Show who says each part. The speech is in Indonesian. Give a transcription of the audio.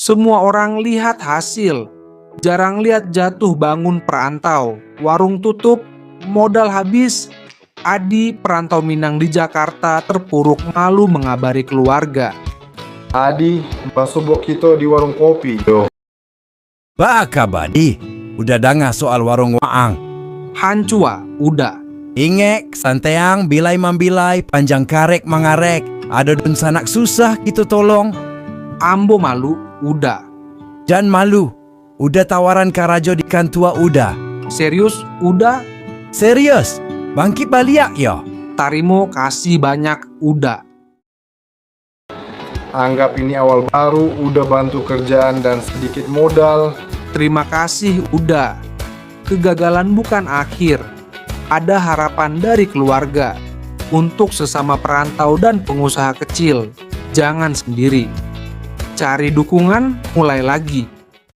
Speaker 1: Semua orang lihat hasil. Jarang lihat jatuh bangun perantau. Warung tutup, modal habis. Adi, perantau Minang di Jakarta, terpuruk malu mengabari keluarga.
Speaker 2: Adi, masuk kita di warung kopi.
Speaker 3: Baka Badi, udah dengar soal warung Waang.
Speaker 1: Hancua, udah.
Speaker 3: Ingek, santeang, bilai mambilai, panjang karek mangarek. Ada dun sanak susah gitu tolong.
Speaker 1: Ambo malu, udah.
Speaker 3: Jan malu, udah tawaran Karajo di Kantua udah.
Speaker 1: Serius, udah.
Speaker 3: Serius, bangkit baliak ya.
Speaker 1: Tarimo kasih banyak, udah.
Speaker 2: Anggap ini awal baru, udah bantu kerjaan dan sedikit modal.
Speaker 1: Terima kasih, udah. Kegagalan bukan akhir. Ada harapan dari keluarga. Untuk sesama perantau dan pengusaha kecil, jangan sendiri. Cari dukungan, mulai lagi.